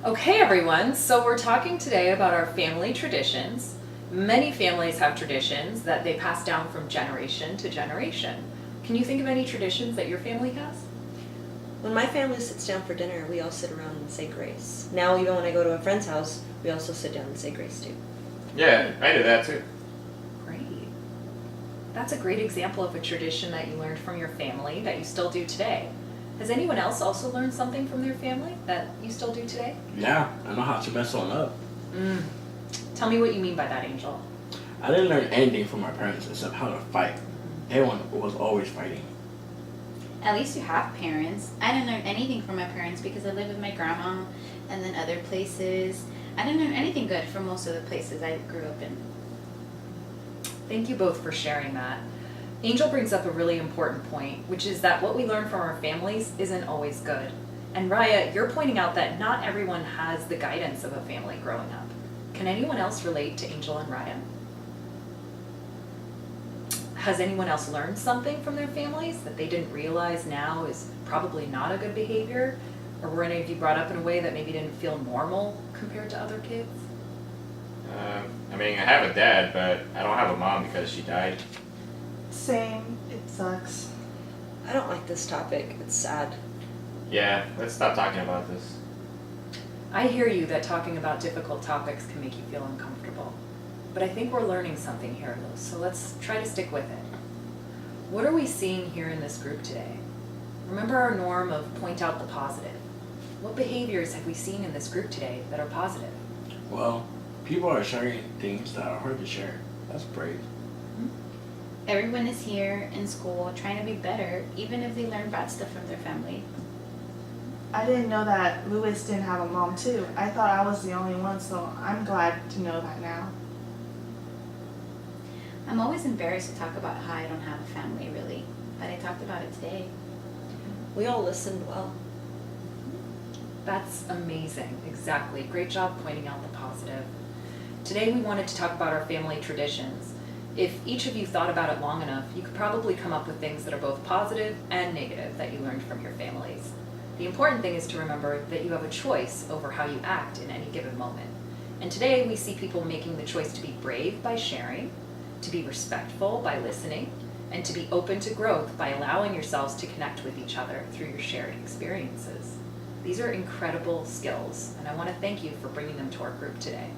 Okay, everyone, so we're talking today about our family traditions. Many families have traditions that they pass down from generation to generation. Can you think of any traditions that your family has? When my family sits down for dinner, we all sit around and say grace. Now, even when I go to a friend's house, we also sit down and say grace too. Yeah, I do that too. Great. That's a great example of a tradition that you learned from your family that you still do today. Has anyone else also learned something from their family that you still do today? Yeah, I know how to mess one up. Tell me what you mean by that, Angel. I didn't learn anything from my parents except how to fight. Everyone was always fighting. At least you have parents. I didn't learn anything from my parents because I lived with my grandma and then other places. I didn't learn anything good from most of the places I grew up in. Thank you both for sharing that. Angel brings up a really important point, which is that what we learn from our families isn't always good. And Raya, you're pointing out that not everyone has the guidance of a family growing up. Can anyone else relate to Angel and Raya? Has anyone else learned something from their families that they didn't realize now is probably not a good behavior? Or were any of you brought up in a way that maybe didn't feel normal compared to other kids? I have a dad, but I don't have a mom because she died. Same. It sucks. I don't like this topic. It's sad. Yeah, let's stop talking about this. I hear you that talking about difficult topics can make you feel uncomfortable. But I think we're learning something here, Luz, so let's try to stick with it. What are we seeing here in this group today? Remember our norm of point out the positive. What behaviors have we seen in this group today that are positive? Well, people are sharing things that are hard to share. That's brave. Everyone is here in school trying to be better, even if they learn bad stuff from their family. I didn't know that Lewis didn't have a mom too. I thought I was the only one, so I'm glad to know that now. I'm always embarrassed to talk about how I don't have a family, really, but I talked about it today. We all listened well. That's amazing, exactly. Great job pointing out the positive. Today we wanted to talk about our family traditions. If each of you thought about it long enough, you could probably come up with things that are both positive and negative that you learned from your families. The important thing is to remember that you have a choice over how you act in any given moment. And today we see people making the choice to be brave by sharing, to be respectful by listening, and to be open to growth by allowing yourselves to connect with each other through your shared experiences. These are incredible skills, and I want to thank you for bringing them to our group today.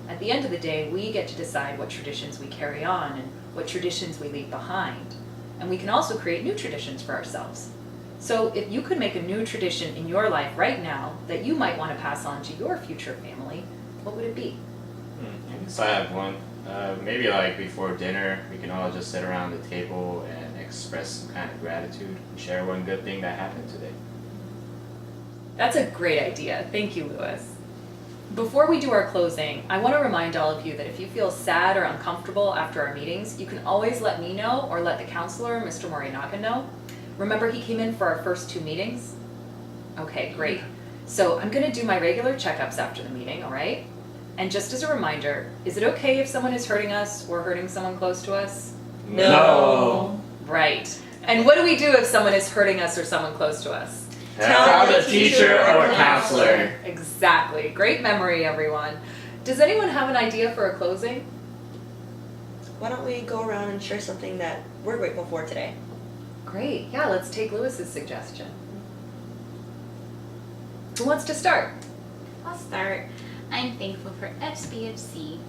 At the end of the day, we get to decide what traditions we carry on and what traditions we leave behind. And we can also create new traditions for ourselves. So if you could make a new tradition in your life right now that you might want to pass on to your future family, what would it be? I guess I have one. Maybe like before dinner, we can all just sit around the table and express some kind of gratitude and share one good thing that happened today. That's a great idea. Thank you, Lewis. Before we do our closing, I want to remind all of you that if you feel sad or uncomfortable after our meetings, you can always let me know or let the counselor, Mr. Morinaga, know. Remember, he came in for our first 2 meetings? Okay, great. So I'm going to do my regular checkups after the meeting, all right? And just as a reminder, is it okay if someone is hurting us or hurting someone close to us? No. Right. And what do we do if someone is hurting us or someone close to us? Tell the teacher or counselor. Exactly. Great memory, everyone. Does anyone have an idea for a closing? Why don't we go around and share something that we're grateful for today? Great. Yeah, let's take Lewis's suggestion. Who wants to start? I'll start. I'm thankful for FSBFC.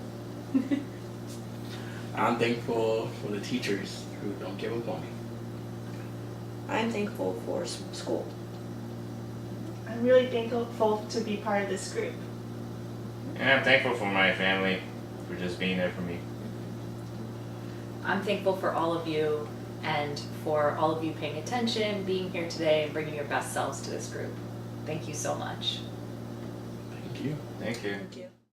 I'm thankful for the teachers who don't give up on me. I'm thankful for school. I'm really thankful to be part of this group. And I'm thankful for my family for just being there for me. I'm thankful for all of you and for all of you paying attention, being here today, and bringing your best selves to this group. Thank you so much. Thank you. Thank you. Thank you.